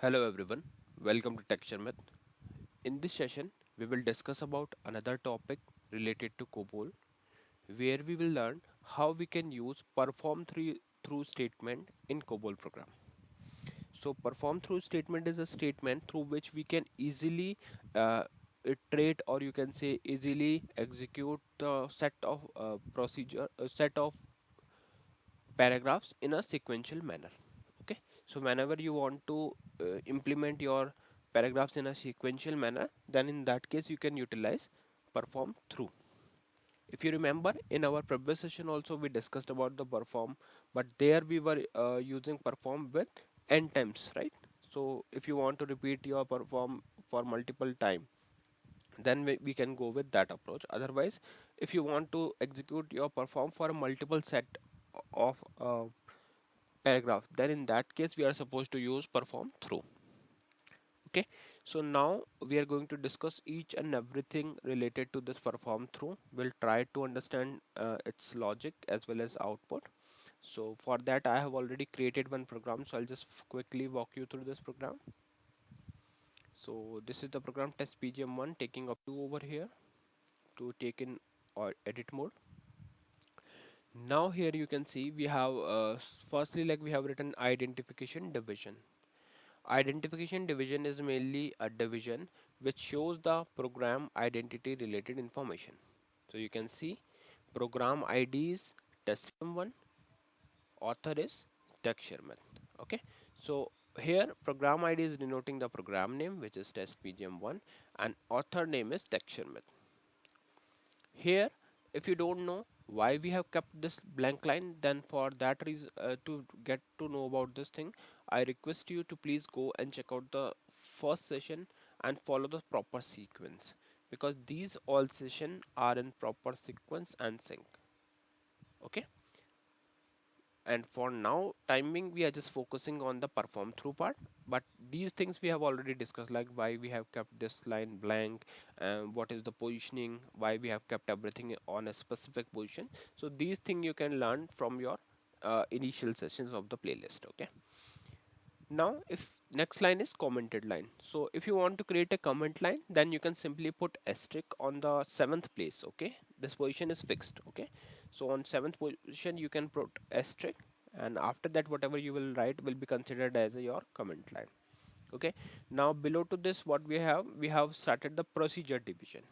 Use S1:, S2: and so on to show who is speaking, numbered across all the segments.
S1: Hello everyone, welcome to Texture Myth. In this session, we will discuss about another topic related to COBOL, where we will learn how we can use through statement in COBOL program. So perform through statement is a statement through which we can easily iterate, or you can say easily execute the set of paragraphs in a sequential manner. Okay, so whenever you want to implement your paragraphs in a sequential manner, then in that case you can utilize perform through. If you remember, in our previous session also we discussed about the perform, but there we were using perform with n times, right? So if you want to repeat your perform for multiple time, then we can go with that approach. Otherwise, if you want to execute your perform for a multiple set of paragraph, then in that case we are supposed to use perform through. Okay, so now we are going to discuss each and everything related to this perform through. We'll try to understand its logic as well as output. So for that I have already created one program, so I'll just quickly walk you through this program. So this is the program test pgm1, taking up to over here to take in or edit mode. Now here you can see we have firstly, like, we have written identification division. Identification division is mainly a division which shows the program identity related information. So you can see program ID is test1, author is TextureMyth. Okay, so here program ID is denoting the program name, which is test pgm1, and author name is TextureMyth. Here, if you don't know why we have kept this blank line, then for that reason, to get to know about this thing, I request you to please go and check out the first session and follow the proper sequence, because these all session are in proper sequence and sync. Okay, and for now timing we are just focusing on the perform through part, but these things we have already discussed, like why we have kept this line blank, and what is the positioning, why we have kept everything on a specific position. So these things you can learn from your initial sessions of the playlist. Okay, now if next line is commented line, so if you want to create a comment line, then you can simply put asterisk on the seventh place. Okay, this position is fixed. Okay, so on seventh position you can put asterisk, and after that whatever you will write will be considered as your comment line. Okay, now below to this, what we have started the procedure division.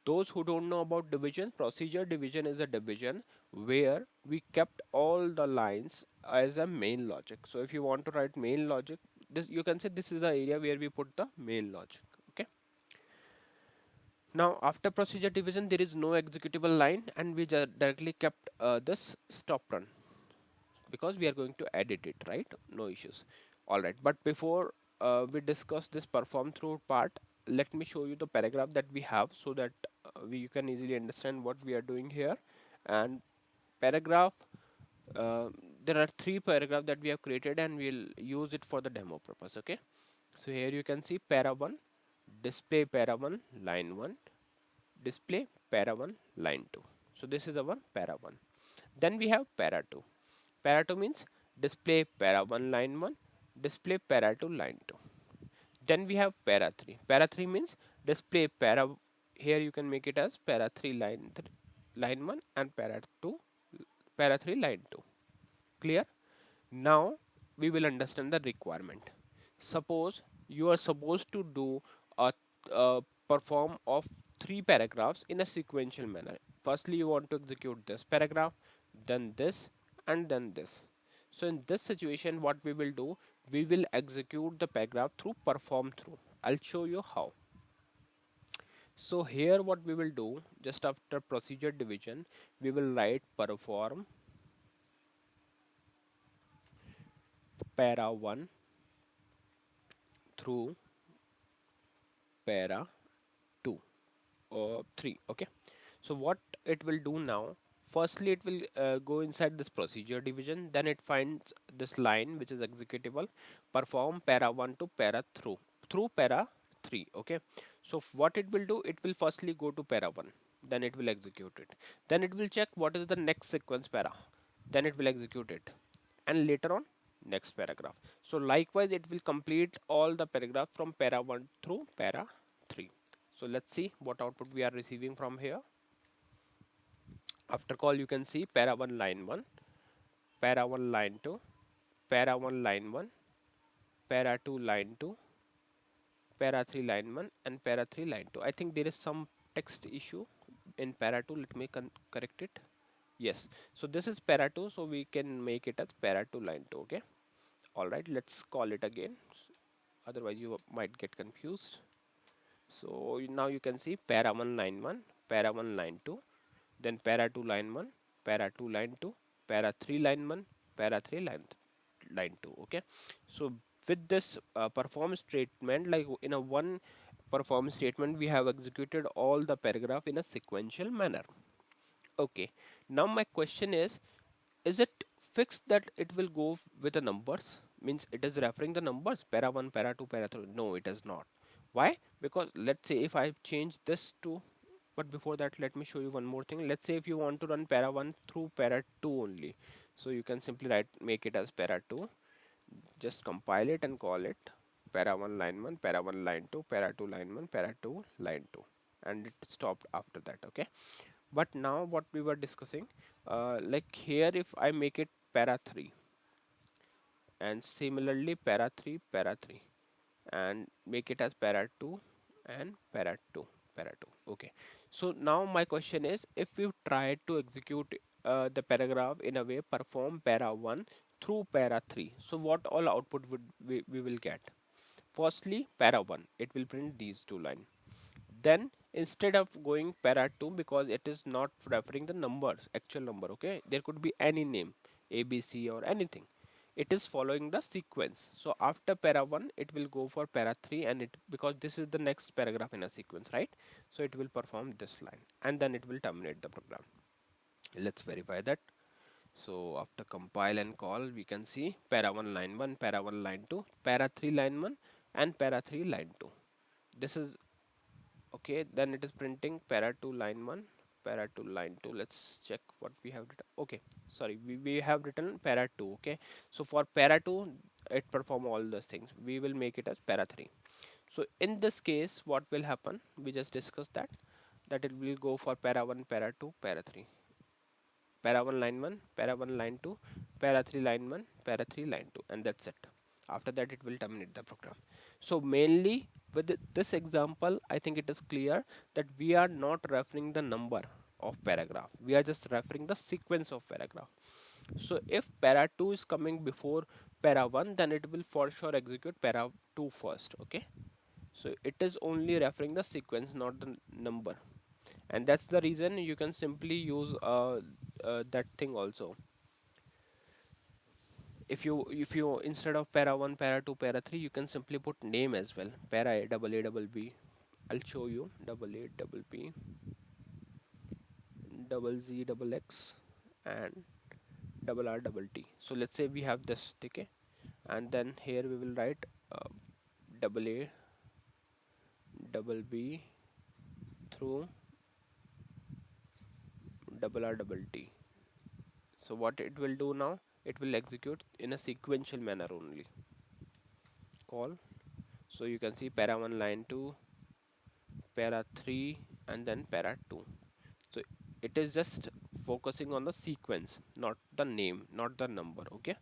S1: Those who don't know about division, procedure division is a division where we kept all the lines as a main logic. So if you want to write main logic, this you can say this is the area where we put the main logic. Okay, now after procedure division there is no executable line, and we just directly kept this stop run, because we are going to edit it, right? No issues. All right, but before we discuss this perform through part, let me show you the paragraph that we have, so that you can easily understand what we are doing here. And paragraph, uh, there are three paragraphs that we have created, and we'll use it for the demo purpose. Okay, so here you can see para 1, display para 1 line 1, display para 1 line 2. So this is our para 1. Then we have para 2. Para 2 means display para 1 line 1, display para 2 line 2. Then we have para 3. Para 3 means display para, here you can make it as para 3 line 1 and para 3 line 2. Clear? Now we will understand the requirement. Suppose you are supposed to do a perform of three paragraphs in a sequential manner. Firstly, you want to execute this paragraph, then this, and then this. So in this situation, what we will do, we will execute the paragraph through perform through. I'll show you how. So here what we will do, just after procedure division, we will write perform para 1 through para 2 or 3. Okay, so what it will do now, firstly it will go inside this procedure division, then it finds this line which is executable, perform para 1 to para through para 3. Okay, so what it will do, it will firstly go to para 1, then it will execute it, then it will check what is the next sequence para, then it will execute it, and later on next paragraph. So likewise it will complete all the paragraph from para 1 through para 3. So let's see what output we are receiving from here. After call you can see para 1 line 1, para 1 line 2, para 1 line 1, para 2 line 2, para 3 line 1 and para 3 line 2. I think there is some text issue in para 2. Let me correct it. Yes, so this is para 2, so we can make it as para 2 line 2. Okay, all right, let's call it again, otherwise you might get confused. So now you can see para 1 line 1, para 1 line 2, then para 2 line 1, para 2 line 2, para 3 line 1, para 3 line 2. Okay, so with this perform statement, like in a one perform statement we have executed all the paragraph in a sequential manner. Okay, now my question is it fixed that it will go with the numbers, means it is referring the numbers para 1 para 2 para 3? No, it is not. Why? Because let's say if I change this to, but before that let me show you one more thing. Let's say if you want to run para 1 through para 2 only, so you can simply make it as para 2, just compile it and call it para 1 line 1, para 1 line 2, para 2 line 1, para 2 line 2, and it stopped after that. Okay, but now what we were discussing, like here if I make it para 3 and similarly para 3 and make it as para 2 and para 2 para 2. Okay, so now my question is, if we try to execute the paragraph in a way perform para 1 through para 3, so what all output would we will get? Firstly para 1, it will print these two lines. Then instead of going para 2, because it is not referring the numbers, actual number, okay, there could be any name ABC or anything, it is following the sequence. So after para 1 it will go for para 3, and it, because this is the next paragraph in a sequence, right, so it will perform this line and then it will terminate the program. Let's verify that. So after compile and call we can see para 1 line 1, para 1 line 2, para 3 line 1 and para 3 line 2. This is okay, then it is printing para 2 line 1, para 2 line 2. Let's check what we have written. Okay, sorry, we have written para 2. Okay, so for para 2 it perform all those things, we will make it as para 3. So in this case what will happen, we just discussed that it will go for para 1 para 2 para 3, para 1 line 1, para 1 line 2, para 3 line 1, para 3 line 2, and that's it. After that it will terminate the program. So mainly with this example I think it is clear that we are not referring the number of paragraph, we are just referring the sequence of paragraph. So if para 2 is coming before para 1, then it will for sure execute para 2 first. Okay, so it is only referring the sequence, not the number, and that's the reason you can simply use that thing also. If you instead of para 1 para 2 para 3, you can simply put name as well, para a double b. I'll show you double a double b double z double x and double r double t. So let's say we have this, okay, and then here we will write double a double b through double r double t. So what it will do now, it will execute in a sequential manner only. Call, so you can see para 1 line 2, para 3 and then para 2. So it is just focusing on the sequence, not the name, not the number. Okay,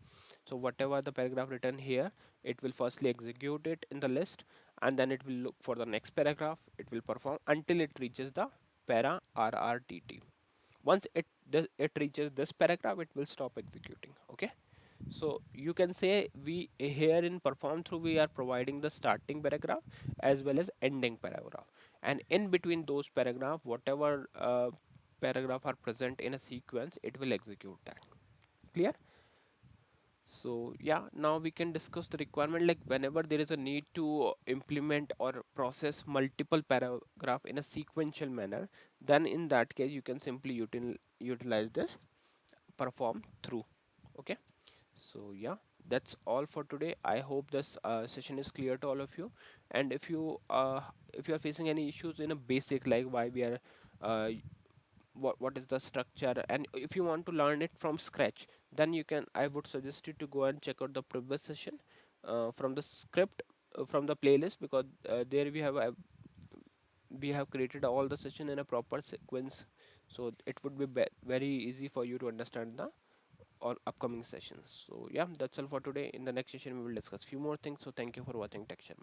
S1: so whatever the paragraph written here, it will firstly execute it in the list and then it will look for the next paragraph, it will perform until it reaches the para rrtt. Once it reaches this paragraph, it will stop executing. Okay, so you can say we here in perform through we are providing the starting paragraph as well as ending paragraph, and in between those paragraph whatever paragraph are present in a sequence, it will execute that. Clear? So yeah, now we can discuss the requirement, like whenever there is a need to implement or process multiple paragraph in a sequential manner, then in that case you can simply utilize this perform through. Okay, so yeah, that's all for today. I hope this session is clear to all of you, and if you are facing any issues in a basic, like why we are what is the structure, and if you want to learn it from scratch, then you can, I would suggest you to go and check out the previous session from the script, from the playlist, because there we have created all the session in a proper sequence, so it would be very easy for you to understand the all upcoming sessions. So yeah, that's all for today. In the next session we will discuss few more things. So thank you for watching TechShare.